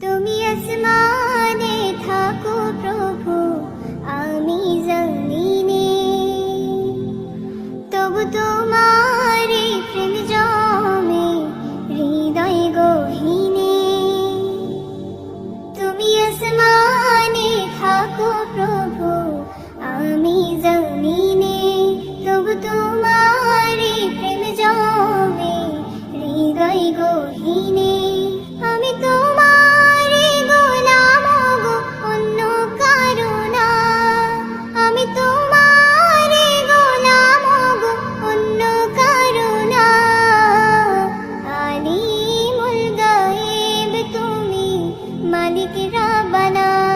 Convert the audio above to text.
তুমি আসমানে থাকো প্রভু, আমি জমিনে, তবু তোমার প্রেম জমে হৃদয় গহীনে। তুমি আসমানে থাকো প্রভু, আমি জমিনে, তবু তোমার প্রেম জমে হৃদয় গহীনে। আমি তোমার গোলাম গো, অন্য কারো না। আমি তোমার গোলাম গো, অন্য কারো না। আলিমুল গায়েব তুমি, মালিক রাব্বানা।